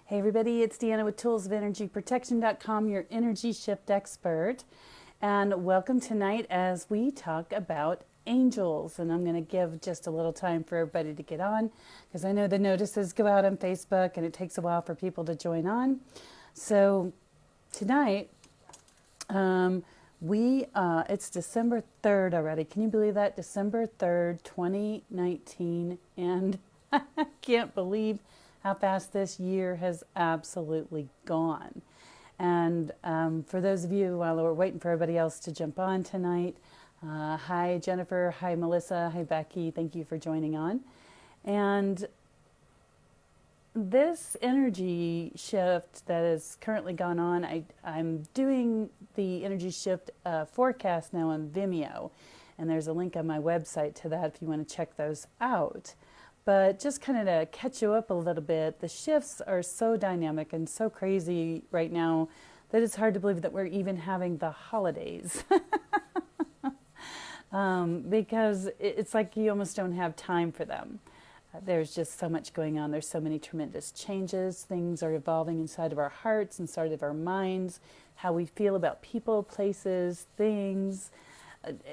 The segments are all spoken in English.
Hey everybody, it's Deanna with toolsoferenergyprotection.com, your energy shift expert. And welcome tonight as we talk about angels. And I'm going to give just a little time for everybody to get on because I know the notices go out on Facebook and it takes a while for people to join on. So tonight, it's December 3rd already. Can you believe that? December 3rd, 2019. And I can't believe how fast this year has absolutely gone. And for those of you, while we're waiting for everybody else to jump on tonight, hi Jennifer, hi Melissa, hi Becky, thank you for joining on. And this energy shift that has currently gone on, I'm doing the energy shift forecast now on Vimeo, and there's a link on my website to that if you want to check those out. But just kind of to catch you up a little bit, the shifts are so dynamic and so crazy right now that it's hard to believe that we're even having the holidays. Because it's like you almost don't have time for them. There's just so much going on. There's so many tremendous changes. Things are evolving inside of our hearts, inside of our minds, how we feel about people, places, things.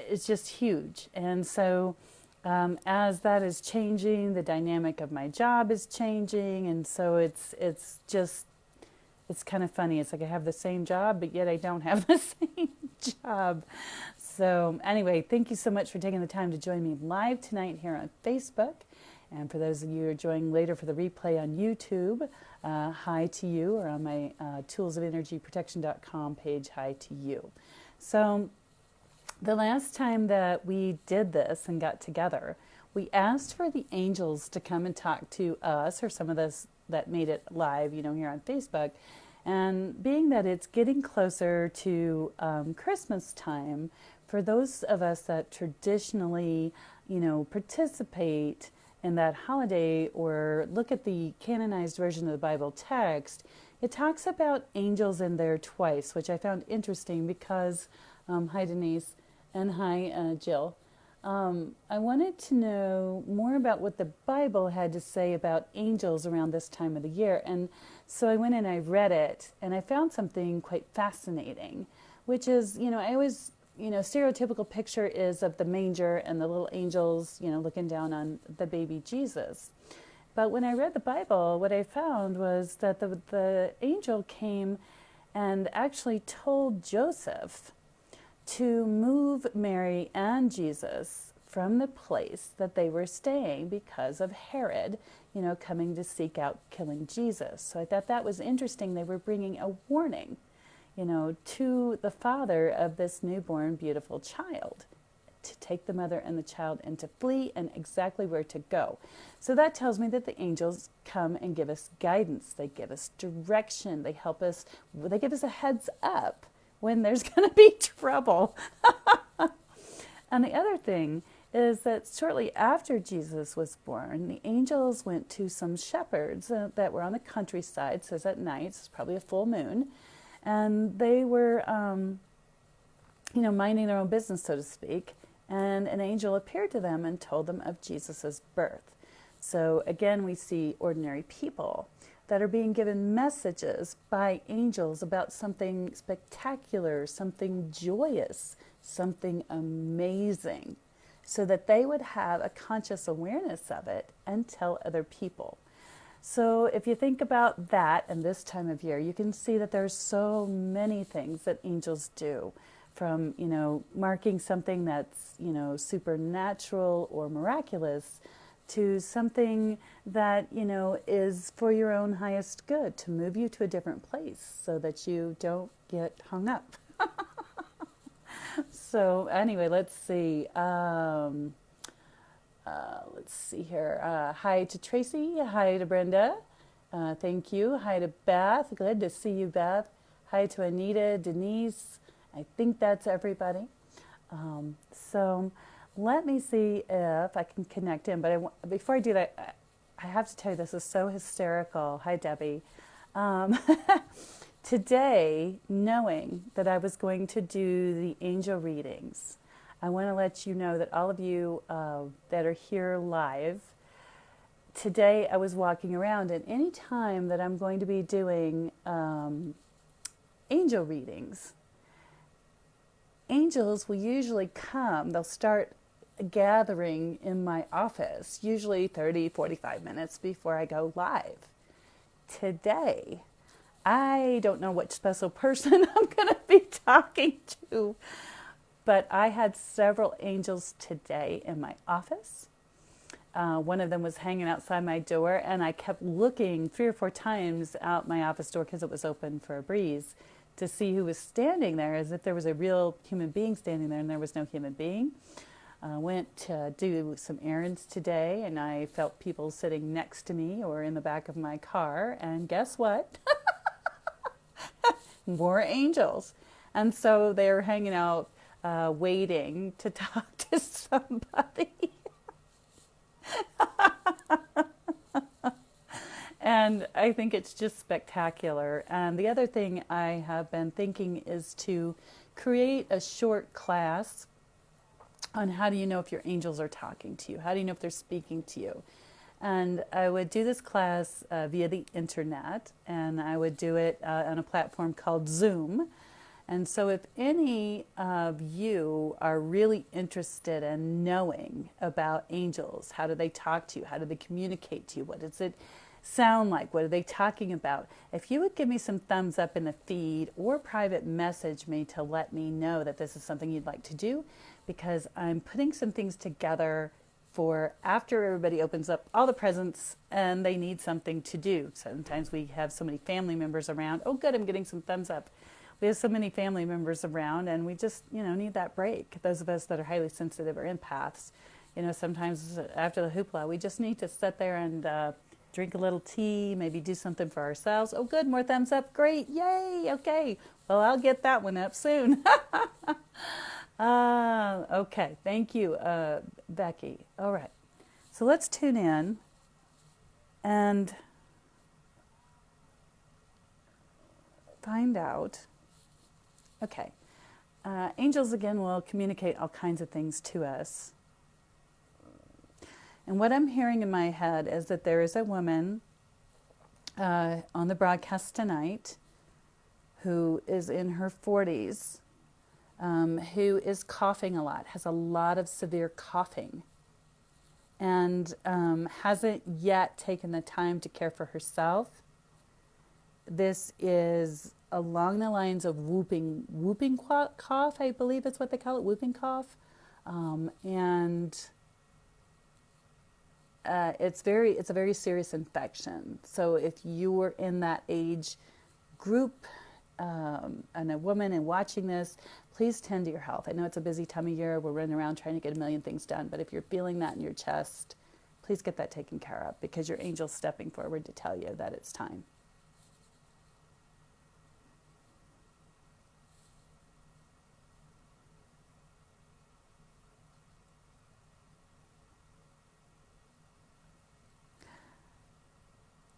It's just huge. And so as that is changing, the dynamic of my job is changing, and so it's kind of funny. It's like I have the same job, but yet I don't have the same job. So anyway, thank you so much for taking the time to join me live tonight here on Facebook. And for those of you who are joining later for the replay on YouTube, hi to you, or on my toolsoferenergyprotection.com page, hi to you. So the last time that we did this and got together, we asked for the angels to come and talk to us, or some of us that made it live, here on Facebook. And being that it's getting closer to Christmas time, for those of us that traditionally, participate in that holiday or look at the canonized version of the Bible text, it talks about angels in there twice, which I found interesting because, hi Denise, and hi, Jill. I wanted to know more about what the Bible had to say about angels around this time of the year. And so I went and I read it, and I found something quite fascinating, which is, I always, stereotypical picture is of the manger and the little angels, looking down on the baby Jesus. But when I read the Bible, what I found was that the angel came and actually told Joseph to move Mary and Jesus from the place that they were staying because of Herod, coming to seek out killing Jesus. So I thought that was interesting. They were bringing a warning, to the father of this newborn beautiful child, to take the mother and the child and to flee and exactly where to go. So that tells me that the angels come and give us guidance. They give us direction. They help us. They give us a heads up when there's going to be trouble. And the other thing is that shortly after Jesus was born, the angels went to some shepherds that were on the countryside, says at night, it's probably a full moon, and they were, minding their own business, so to speak, and an angel appeared to them and told them of Jesus's birth. So again, we see ordinary people that are being given messages by angels about something spectacular, something joyous, something amazing, so that they would have a conscious awareness of it and tell other people. So if you think about that and this time of year, you can see that there's so many things that angels do, from, marking something that's, supernatural or miraculous, to something that, is for your own highest good, to move you to a different place so that you don't get hung up. So anyway, let's see. Let's see here. Hi to Tracy. Hi to Brenda. Thank you. Hi to Beth. Good to see you, Beth. Hi to Anita, Denise. I think that's everybody. So let me see if I can connect in. But before I do that, I have to tell you, this is so hysterical. Hi, Debbie. Today, knowing that I was going to do the angel readings, I want to let you know that all of you that are here live, today I was walking around, and any time that I'm going to be doing angel readings, angels will usually come. They'll start gathering in my office, usually 30, 45 minutes before I go live. Today, I don't know which special person I'm going to be talking to, but I had several angels today in my office. One of them was hanging outside my door, and I kept looking 3 or 4 times out my office door because it was open for a breeze to see who was standing there, as if there was a real human being standing there, and there was no human being. Went to do some errands today, and I felt people sitting next to me or in the back of my car, and guess what? More angels. And so they're hanging out, waiting to talk to somebody. And I think it's just spectacular. And the other thing I have been thinking is to create a short class on how do you know if your angels are talking to you? How do you know if they're speaking to you? And I would do this class via the internet, and I would do it on a platform called Zoom. And so if any of you are really interested in knowing about angels, how do they talk to you? How do they communicate to you? What does it sound like? What are they talking about? If you would give me some thumbs up in the feed or private message me to let me know that this is something you'd like to do, because I'm putting some things together for after everybody opens up all the presents and they need something to do. Sometimes we have so many family members around. Oh, good, I'm getting some thumbs up. We have so many family members around, and we just, need that break. Those of us that are highly sensitive or empaths, sometimes after the hoopla, we just need to sit there and drink a little tea, maybe do something for ourselves. Oh, good, more thumbs up. Great, yay, okay. Well, I'll get that one up soon. Okay, thank you, Becky. All right, so let's tune in and find out. Okay, angels again will communicate all kinds of things to us. And what I'm hearing in my head is that there is a woman on the broadcast tonight who is in her 40s, who is coughing a lot, has a lot of severe coughing, and hasn't yet taken the time to care for herself. This is along the lines of whooping cough, I believe is what they call it, whooping cough. It's a very serious infection. So if you were in that age group and a woman and watching this, please tend to your health. I know it's a busy time of year. We're running around trying to get a million things done. But if you're feeling that in your chest, please get that taken care of, because your angel's stepping forward to tell you that it's time.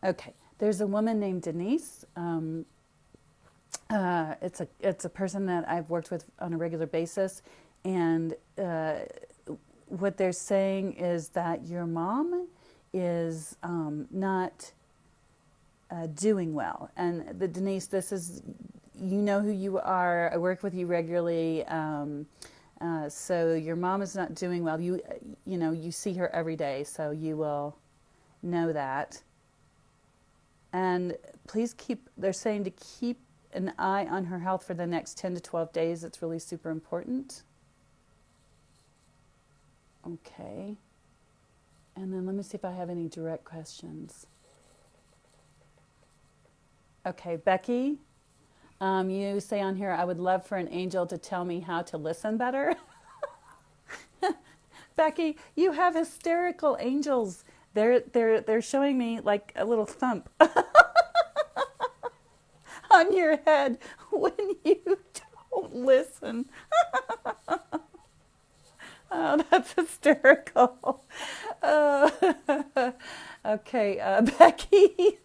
Okay, there's a woman named Denise. It's a person that I've worked with on a regular basis, and what they're saying is that your mom is not doing well. And Denise, this is, you know who you are. I work with you regularly. So your mom is not doing well. You see her every day, so you will know that. And please they're saying to keep an eye on her health for the next 10 to 12 days. It's really super important. Okay. And then let me see if I have any direct questions. Okay, Becky, you say on here, I would love for an angel to tell me how to listen better. Becky, you have hysterical angels. They're showing me like a little thump on your head when you don't listen. Oh, that's hysterical. Okay, Becky.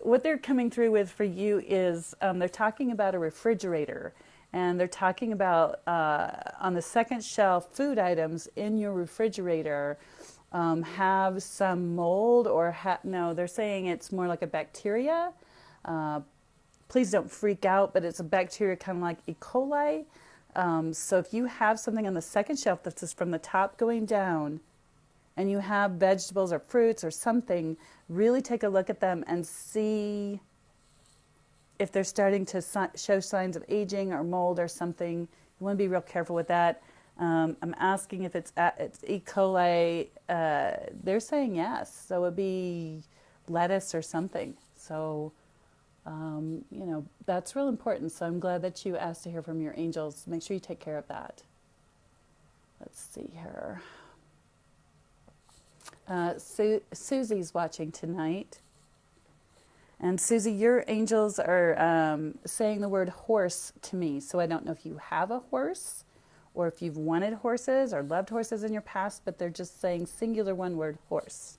What they're coming through with for you is they're talking about a refrigerator. And they're talking about on the second shelf, food items in your refrigerator have some mold or no, they're saying it's more like a bacteria. Uh, Please don't freak out, but it's a bacteria kind of like E. coli. So if you have something on the second shelf that's just from the top going down, and you have vegetables or fruits or something, really take a look at them and see if they're starting to show signs of aging or mold or something. You want to be real careful with that. I'm asking if it's E. coli. They're saying yes, so it would be lettuce or something. So, that's real important. So I'm glad that you asked to hear from your angels. Make sure you take care of that. Let's see here. Susie's watching tonight. And Susie, your angels are saying the word horse to me. So I don't know if you have a horse or if you've wanted horses or loved horses in your past, but they're just saying singular one word, horse.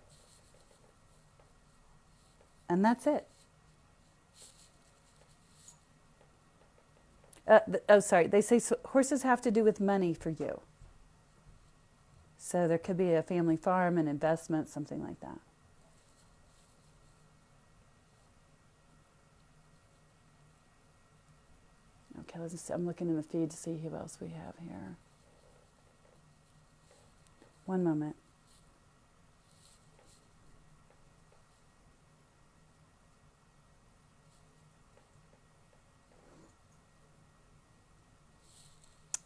And that's it. Sorry. They say horses have to do with money for you. So there could be a family farm, an investment, something like that. Okay, I'm looking in the feed to see who else we have here. One moment.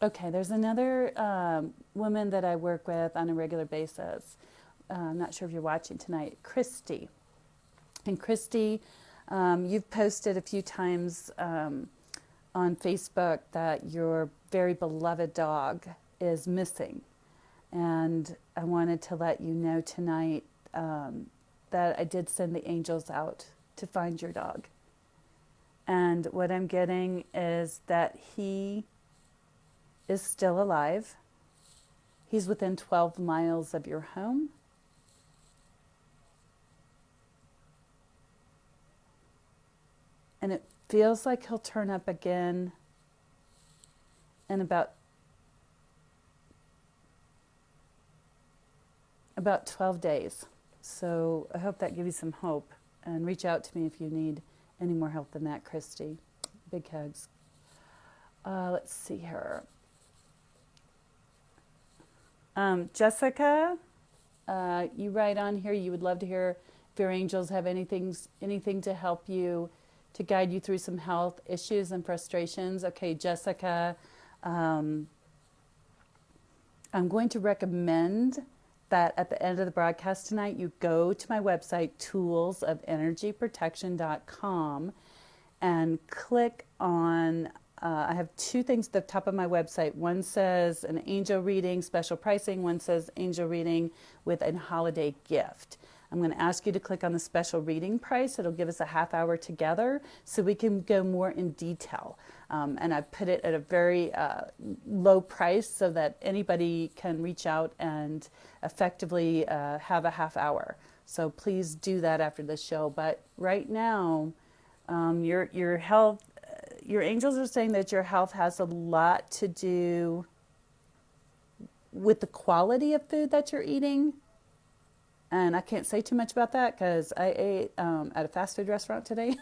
Okay, there's another woman that I work with on a regular basis. I'm not sure if you're watching tonight, Christy. And Christy, you've posted a few times on Facebook that your very beloved dog is missing. And I wanted to let you know tonight that I did send the angels out to find your dog. And what I'm getting is that he is still alive. He's within 12 miles of your home. And it feels like he'll turn up again in about 12 days. So I hope that gives you some hope. And reach out to me if you need any more help than that, Christy. Big hugs. Let's see here. Jessica, you write on here you would love to hear if your angels have anything to help you, to guide you through some health issues and frustrations. Okay, Jessica, I'm going to recommend that at the end of the broadcast tonight, you go to my website, toolsofenergyprotection.com, and click on I have two things at the top of my website. One says an angel reading, special pricing. One says angel reading with a holiday gift. I'm going to ask you to click on the special reading price. It'll give us a half hour together so we can go more in detail. And I put it at a very low price so that anybody can reach out and effectively have a half hour. So please do that after the show. But right now, your health, your angels are saying that your health has a lot to do with the quality of food that you're eating. And I can't say too much about that because I ate at a fast food restaurant today.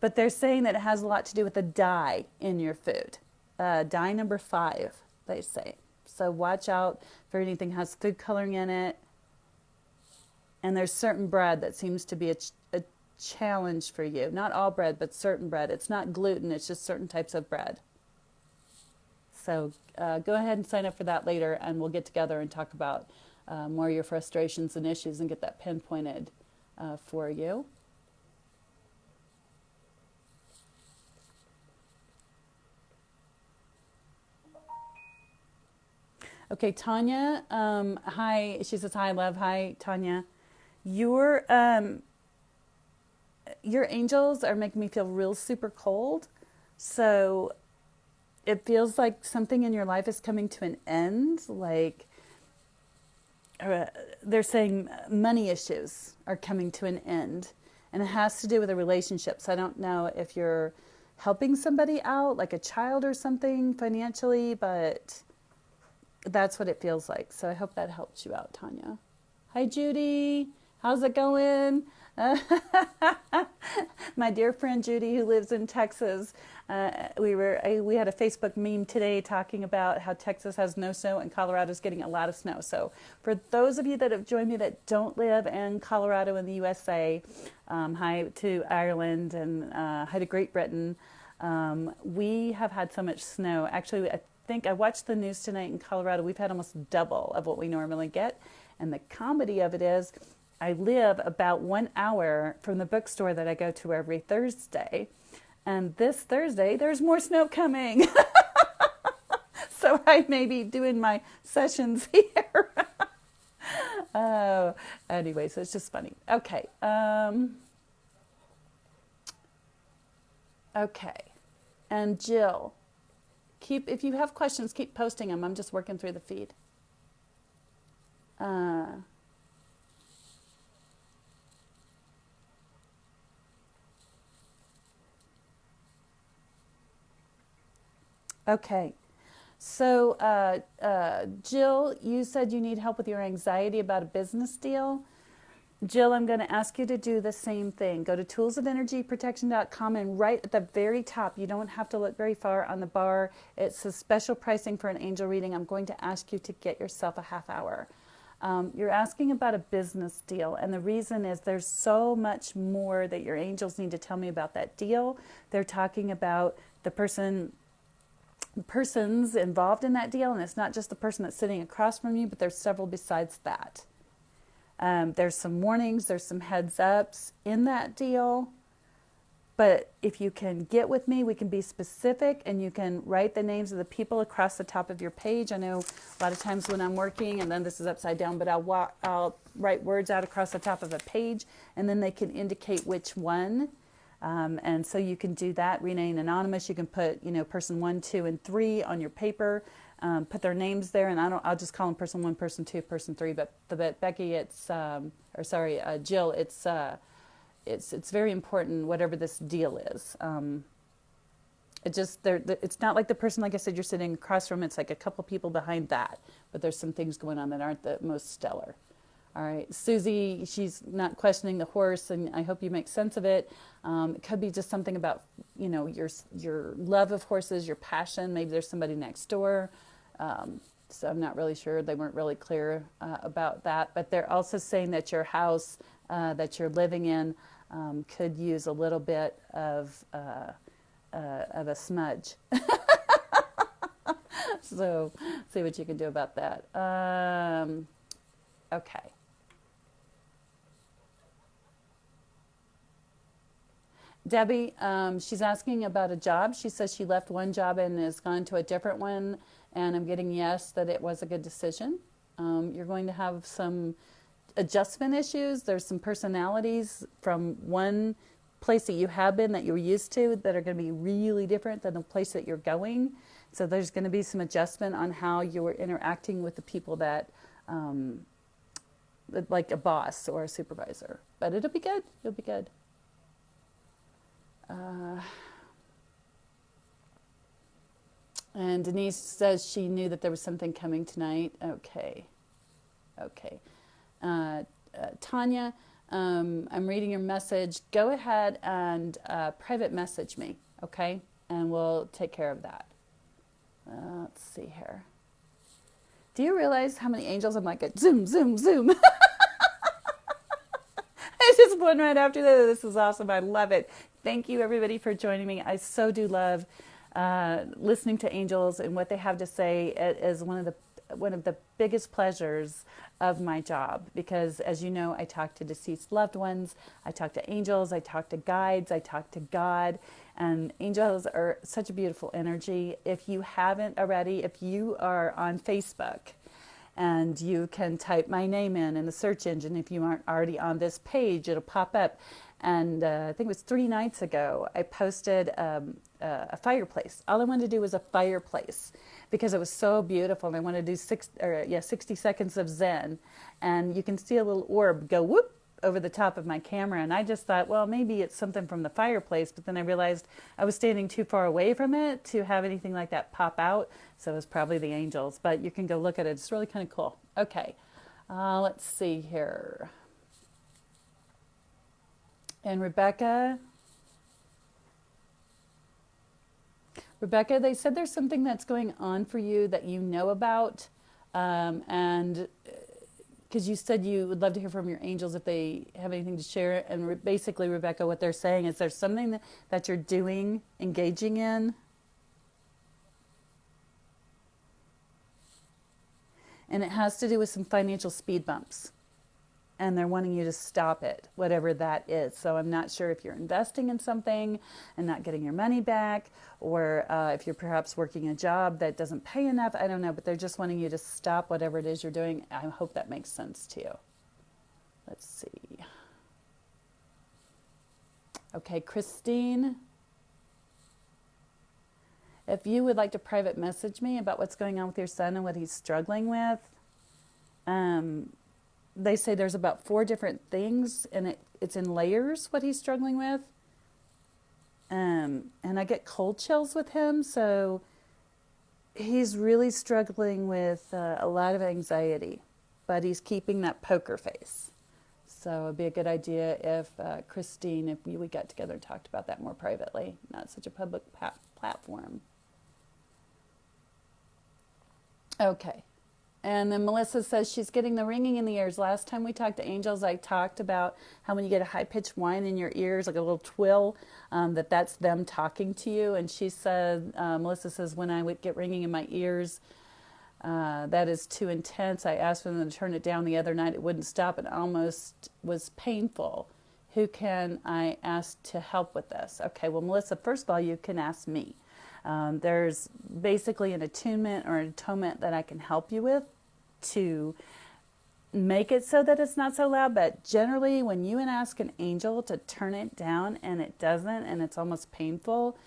But they're saying that it has a lot to do with the dye in your food. Dye number 5, they say. So watch out for anything that has food coloring in it. And there's certain bread that seems to be a challenge for you. Not all bread, but certain bread. It's not gluten, it's just certain types of bread. So go ahead and sign up for that later, and we'll get together and talk about more of your frustrations and issues and get that pinpointed for you. Okay, Tanya, hi. She says, hi, love. Hi, Tanya. Your angels are making me feel real super cold. So it feels like something in your life is coming to an end. Like they're saying money issues are coming to an end. And it has to do with a relationship. So I don't know if you're helping somebody out, like a child or something financially, but that's what it feels like. So I hope that helps you out, Tanya. Hi, Judy. How's it going? My dear friend Judy, who lives in Texas, we had a Facebook meme today talking about how Texas has no snow and Colorado's getting a lot of snow. So for those of you that have joined me that don't live in Colorado in the USA, hi to Ireland and hi to Great Britain. We have had so much snow. Actually, I think I watched the news tonight in Colorado. We've had almost double of what we normally get. And the comedy of it is I live about 1 hour from the bookstore that I go to every Thursday. And this Thursday, there's more snow coming. So I may be doing my sessions here. Oh, anyway, so it's just funny. Okay. Okay. And Jill, if you have questions, keep posting them. I'm just working through the feed. Okay. So, Jill, you said you need help with your anxiety about a business deal. Jill, I'm going to ask you to do the same thing. Go to toolsofenergyprotection.com and right at the very top, you don't have to look very far on the bar. It says special pricing for an angel reading. I'm going to ask you to get yourself a half hour. You're asking about a business deal, and the reason is there's so much more that your angels need to tell me about that deal. They're talking about the persons involved in that deal, and it's not just the person that's sitting across from you, but there's several besides that. There's some warnings, there's some heads ups in that deal, but if you can get with me, we can be specific, and you can write the names of the people across the top of your page. I know a lot of times when I'm working, and then this is upside down, but I'll write words out across the top of a page, and then they can indicate which one. And so you can do that, remain anonymous. You can put, person 1, 2, and 3 on your paper, put their names there, and I'll just call them person 1, person 2, person 3. But Becky, Jill, it's very important whatever this deal is. It's not like the person, like I said, you're sitting across from. It's like a couple people behind that, but there's some things going on that aren't the most stellar. All right, Susie, she's not questioning the horse, and I hope you make sense of it. It could be just something about, your love of horses, your passion. Maybe there's somebody next door. So I'm not really sure. They weren't really clear about that. But they're also saying that your house that you're living in could use a little bit of a smudge. So see what you can do about that. Okay. Debbie, she's asking about a job. She says she left one job and has gone to a different one, and I'm getting yes that it was a good decision. You're going to have some adjustment issues. There's some personalities from one place that you have been that you're used to that are going to be really different than the place that you're going. So there's going to be some adjustment on how you're interacting with the people that, like a boss or a supervisor. But it'll be good. It'll be good. And Denise says she knew that there was something coming tonight. Okay. Tanya, I'm reading your message. Go ahead and private message me, okay? And we'll take care of that. Let's see here. Do you realize how many angels I'm like, zoom, zoom, zoom? I just one right after this. This is awesome. I love it. Thank you, everybody, for joining me. I so do love listening to angels and what they have to say. It is one of the biggest pleasures of my job because, as you know, I talk to deceased loved ones, I talk to angels, I talk to guides, I talk to God, and angels are such a beautiful energy. If you haven't already, if you are on Facebook, and you can type my name in the search engine. If you aren't already on this page, it'll pop up. And I think it was 3 nights ago, I posted a fireplace. All I wanted to do was a fireplace because it was so beautiful. And I wanted to do 60 seconds of Zen. And you can see a little orb go whoop, over the top of my camera, and I just thought, well, maybe it's something from the fireplace, but then I realized I was standing too far away from it to have anything like that pop out, so it was probably the angels, but you can go look at it. It's really kind of cool. Okay, let's see here. And Rebecca, they said there's something that's going on for you that you know about, and because you said you would love to hear from your angels if they have anything to share. And basically, Rebecca, what they're saying is there's something that you're doing, engaging in, and it has to do with some financial speed bumps. And they're wanting you to stop it, whatever that is. So I'm not sure if you're investing in something and not getting your money back, or if you're perhaps working a job that doesn't pay enough. I don't know, but they're just wanting you to stop whatever it is you're doing. I hope that makes sense to you. Let's see. Okay, Christine, if you would like to private message me about what's going on with your son and what he's struggling with, they say there's about 4 different things, and it's in layers what he's struggling with. And I get cold chills with him, so he's really struggling with a lot of anxiety, but he's keeping that poker face. So it'd be a good idea if, Christine, if we got together and talked about that more privately, not such a public platform. Okay. And then Melissa says she's getting the ringing in the ears. Last time we talked to angels, I talked about how when you get a high-pitched whine in your ears, like a little twill, that's them talking to you. And she said, Melissa says, when I would get ringing in my ears, that is too intense. I asked for them to turn it down the other night. It wouldn't stop. It almost was painful. Who can I ask to help with this? Okay, well, Melissa, first of all, you can ask me. There's basically an attunement or an atonement that I can help you with to make it so that it's not so loud. But generally, when you ask an angel to turn it down and it doesn't, and it's almost painful,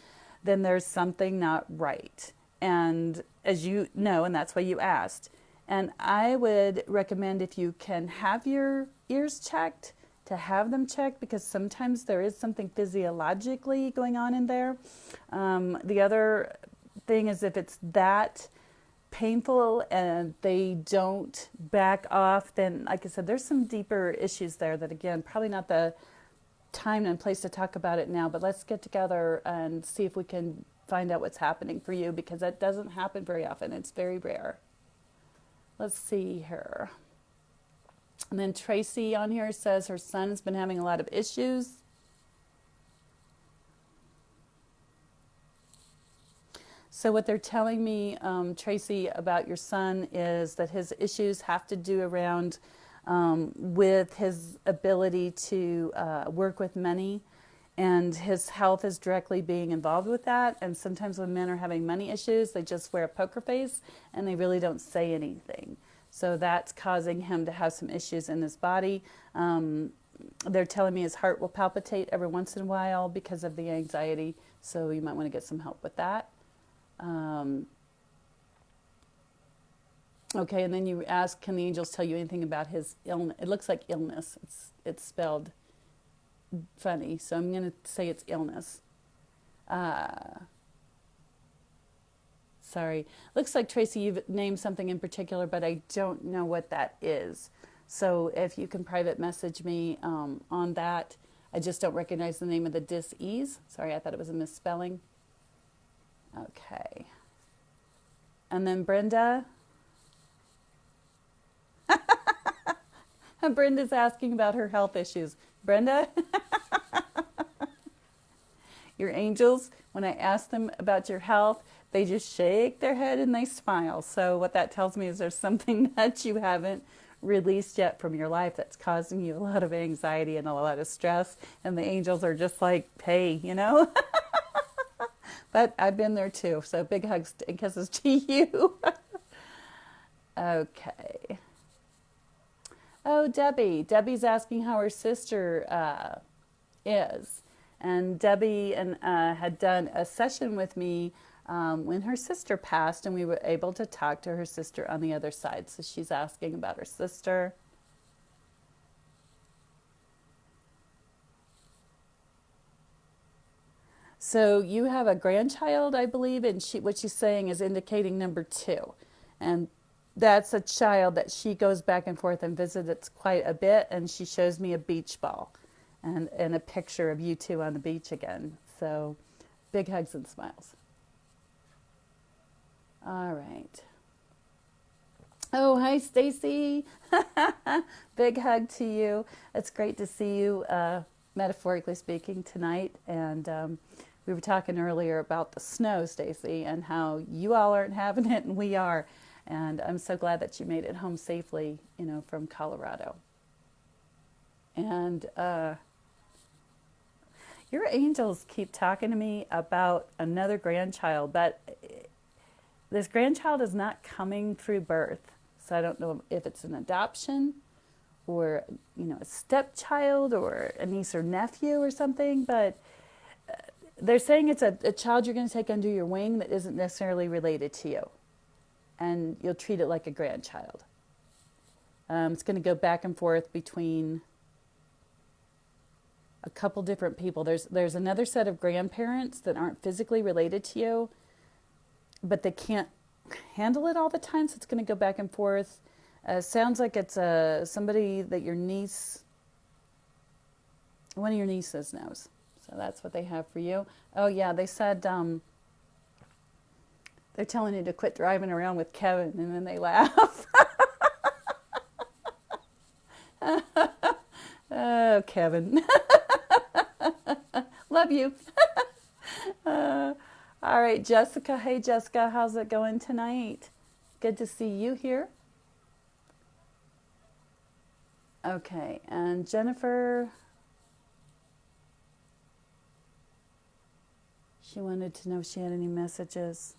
then there's something not right. And as you know, and that's why you asked. And I would recommend, if you can have your ears checked, to have them checked, because sometimes there is something physiologically going on in there. The other thing is, if it's that painful and they don't back off, then, like I said, there's some deeper issues there that, again, probably not the time and place to talk about it now, but let's get together and see if we can find out what's happening for you, because that doesn't happen very often. It's very rare. Let's see here. And then Tracy on here says her son's been having a lot of issues. So what they're telling me, Tracy, about your son is that his issues have to do around with his ability to work with money, and his health is directly being involved with that. And sometimes when men are having money issues, they just wear a poker face and they really don't say anything. So that's causing him to have some issues in his body. They're telling me his heart will palpitate every once in a while because of the anxiety. So you might want to get some help with that. Okay, and then you ask, can the angels tell you anything about his illness? It looks like illness. It's spelled funny, so I'm going to say it's illness. Sorry. Looks like, Tracy, you've named something in particular, but I don't know what that is. So if you can private message me on that. I just don't recognize the name of the dis-ease. Sorry, I thought it was a misspelling. Okay. And then Brenda. Brenda's asking about her health issues. Brenda, your angels, when I ask them about your health, they just shake their head and they smile. So what that tells me is there's something that you haven't released yet from your life that's causing you a lot of anxiety and a lot of stress. And the angels are just like, hey, you know. But I've been there too. So big hugs and kisses to you. Okay. Oh, Debbie. Debbie's asking how her sister is. And Debbie had done a session with me when her sister passed, and we were able to talk to her sister on the other side. So she's asking about her sister. So you have a grandchild, I believe, and what she's saying is indicating number 2. And that's a child that she goes back and forth and visits quite a bit, and she shows me a beach ball and a picture of you two on the beach again. So big hugs and smiles. All right. Oh, hi, Stacy. Big hug to you. It's great to see you, metaphorically speaking, tonight. And we were talking earlier about the snow, Stacy, and how you all aren't having it and we are. And I'm so glad that you made it home safely, from Colorado. And your angels keep talking to me about another grandchild, but this grandchild is not coming through birth. So I don't know if it's an adoption or, a stepchild or a niece or nephew or something, but they're saying it's a child you're going to take under your wing that isn't necessarily related to you. And you'll treat it like a grandchild. It's going to go back and forth between a couple different people. There's another set of grandparents that aren't physically related to you, but they can't handle it all the time, so it's going to go back and forth. Sounds like it's somebody that your niece, one of your nieces knows. So that's what they have for you. Oh yeah, they said they're telling you to quit driving around with Kevin, and then they laugh. Oh, Kevin. Love you. All right, Jessica. Hey, Jessica, how's it going tonight? Good to see you here. Okay, and Jennifer, she wanted to know if she had any messages.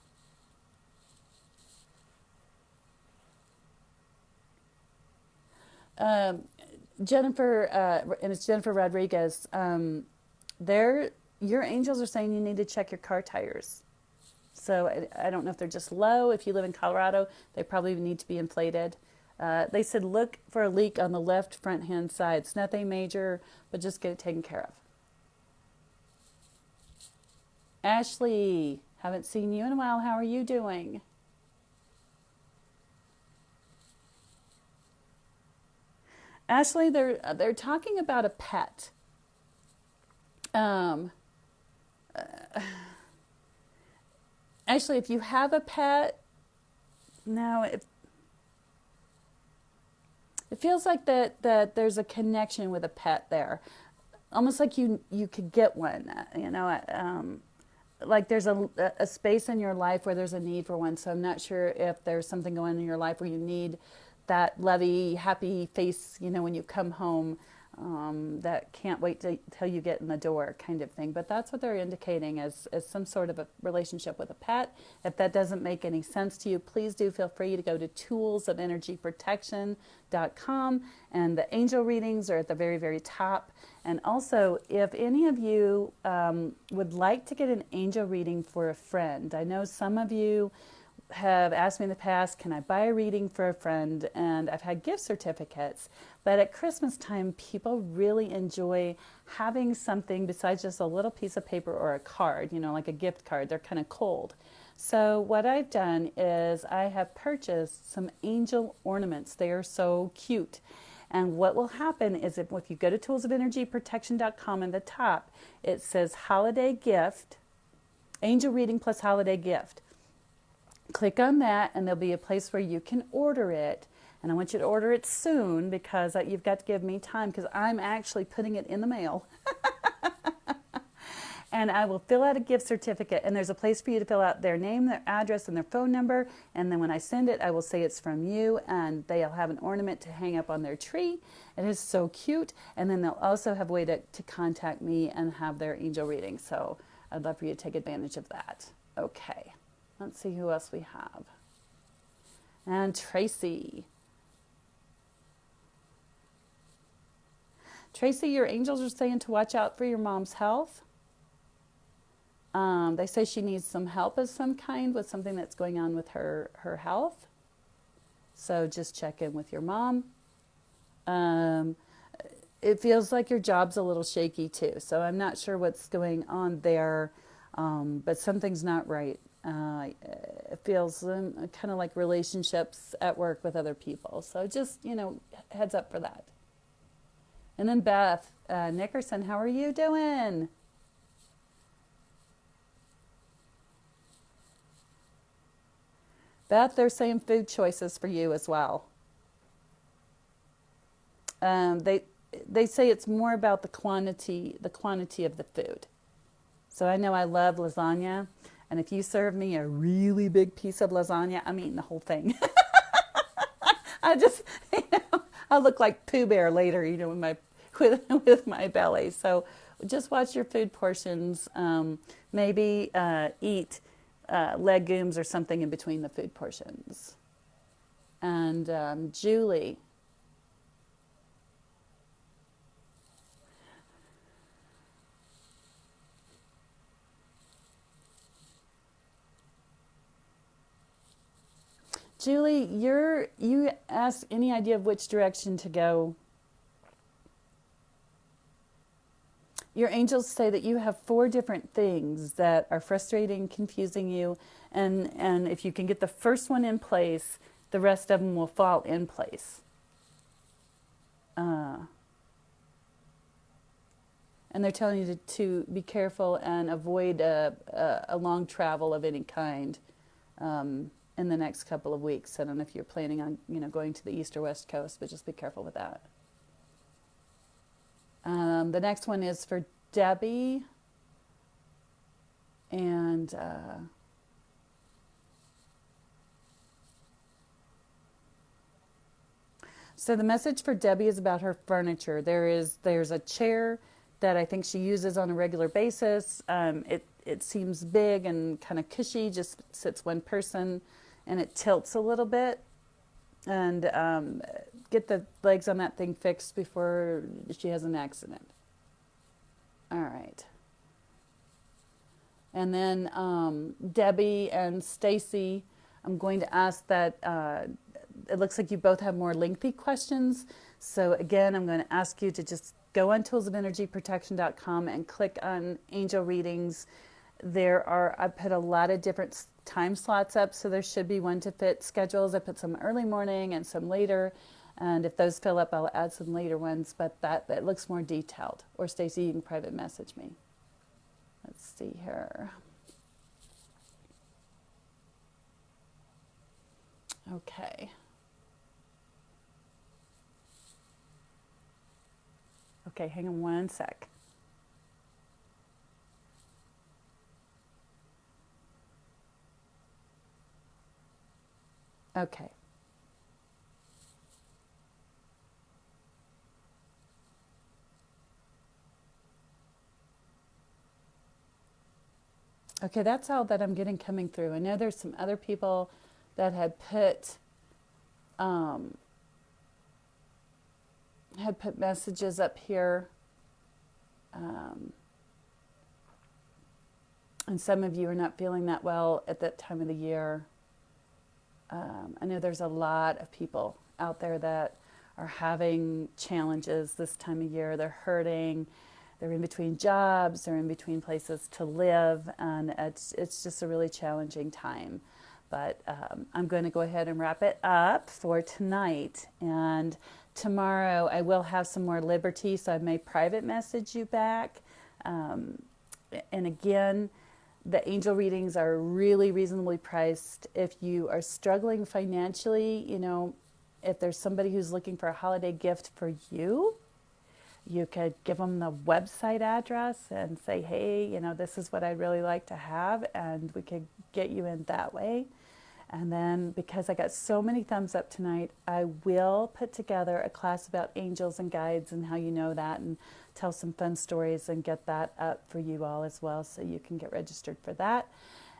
Jennifer, and it's Jennifer Rodriguez, your angels are saying you need to check your car tires. So I don't know if they're just low. If you live in Colorado, they probably need to be inflated. They said look for a leak on the left front hand side. It's nothing major, but just get it taken care of. Ashley, haven't seen you in a while. How are you doing? Ashley, they're talking about a pet. Actually, if you have a pet, now it feels like that there's a connection with a pet there, almost like you could get one. Like there's a space in your life where there's a need for one. So I'm not sure if there's something going on in your life where you need that lovey, happy face, when you come home, that can't wait till you get in the door kind of thing. But that's what they're indicating as some sort of a relationship with a pet. If that doesn't make any sense to you, please do feel free to go to toolsofenergyprotection.com, and the angel readings are at the very, very top. And also, if any of you would like to get an angel reading for a friend, I know some of you have asked me in the past, can I buy a reading for a friend? And I've had gift certificates. But at Christmas time, people really enjoy having something besides just a little piece of paper or a card, like a gift card. They're kind of cold. So what I've done is I have purchased some angel ornaments. They are so cute. And what will happen is if you go to toolsofenergyprotection.com, at the top, it says holiday gift, angel reading plus holiday gift. Click on that, and there'll be a place where you can order it. And I want you to order it soon because you've got to give me time because I'm actually putting it in the mail. And I will fill out a gift certificate, and there's a place for you to fill out their name, their address, and their phone number. And then when I send it, I will say it's from you, and they'll have an ornament to hang up on their tree. It is so cute. And then they'll also have a way to contact me and have their angel reading. So I'd love for you to take advantage of that. Okay. Let's see who else we have. And Tracy. Tracy, your angels are saying to watch out for your mom's health. They say she needs some help of some kind with something that's going on with her health. So just check in with your mom. It feels like your job's a little shaky too. So I'm not sure what's going on there. but something's not right. It feels kind of like relationships at work with other people. So just, heads up for that. And then Beth Nickerson, how are you doing? Beth, they're saying food choices for you as well. They say it's more about the quantity of the food. So I know I love lasagna, and if you serve me a really big piece of lasagna, I'm eating the whole thing. I just, I look like Pooh Bear later, with my with my belly. So just watch your food portions. Maybe eat legumes or something in between the food portions. And Julie, you asked any idea of which direction to go. Your angels say that you have 4 different things that are frustrating, confusing you, and if you can get the first one in place, the rest of them will fall in place. Uh, and they're telling you to be careful and avoid a long travel of any kind in the next couple of weeks. I don't know if you're planning on going to the east or west coast, but just be careful with that. The next one is for Debbie. And so the message for Debbie is about her furniture. There's a chair that I think she uses on a regular basis. It seems big and kind of cushy, just sits one person, and it tilts a little bit. And get the legs on that thing fixed before she has an accident. All right. And then Debbie and Stacy, I'm going to ask that, it looks like you both have more lengthy questions. So again, I'm going to ask you to just go on toolsofenergyprotection.com and click on angel readings. I put a lot of different time slots up, so there should be one to fit schedules. I put some early morning and some later. And if those fill up, I'll add some later ones, but that looks more detailed. Or Stacy, you can private message me. Let's see here. Okay. Okay, hang on one sec. Okay. Okay, that's all that I'm getting coming through. I know there's some other people that um, had put messages up here, and some of you are not feeling that well at that time of the year. I know there's a lot of people out there that are having challenges this time of year. They're hurting. They're in between jobs. They're in between places to live, and it's just a really challenging time. But I'm going to go ahead and wrap it up for tonight. And tomorrow I will have some more liberty, so I may private message you back. And again, the angel readings are really reasonably priced. If you are struggling financially, if there's somebody who's looking for a holiday gift for you, you could give them the website address and say, hey, this is what I'd really like to have, and we could get you in that way. And then, because I got so many thumbs up tonight, I will put together a class about angels and guides and how you know that, and tell some fun stories and get that up for you all as well, so you can get registered for that.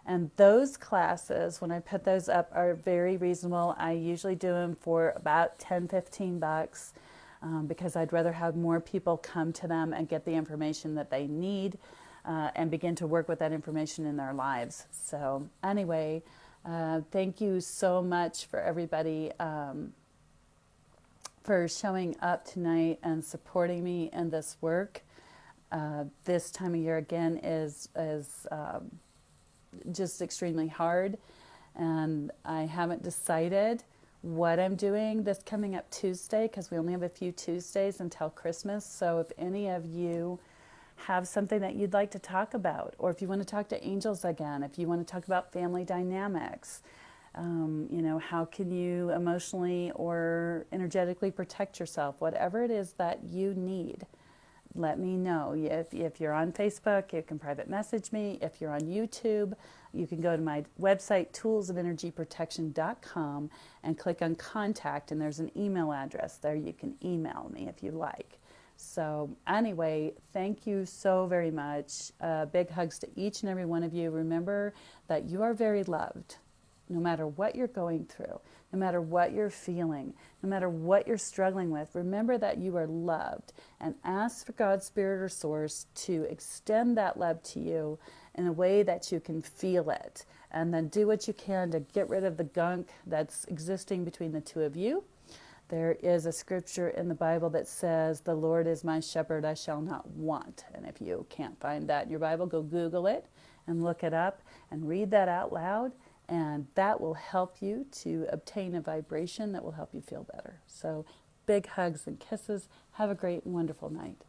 And those classes, when I put those up, are very reasonable. I usually do them for about $10-15 because I'd rather have more people come to them and get the information that they need and begin to work with that information in their lives. So anyway, thank you so much for everybody for showing up tonight and supporting me in this work. This time of year again is just extremely hard, and I haven't decided what I'm doing this coming up Tuesday because we only have a few Tuesdays until Christmas. So if any of you have something that you'd like to talk about, or if you want to talk to angels again, if you want to talk about family dynamics, how can you emotionally or energetically protect yourself, whatever it is that you need, let me know. If you're on Facebook, you can private message me. If you're on YouTube, you can go to my website, toolsofenergyprotection.com, and click on contact, and there's an email address there. You can email me if you like. So anyway, thank you so very much. Big hugs to each and every one of you. Remember that you are very loved, no matter what you're going through, no matter what you're feeling, no matter what you're struggling with. Remember that you are loved, and ask for God's Spirit or Source to extend that love to you in a way that you can feel it. And then do what you can to get rid of the gunk that's existing between the two of you. There is a scripture in the Bible that says, "The Lord is my shepherd, I shall not want." And if you can't find that in your Bible, go Google it and look it up and read that out loud. And that will help you to obtain a vibration that will help you feel better. So big hugs and kisses. Have a great and wonderful night.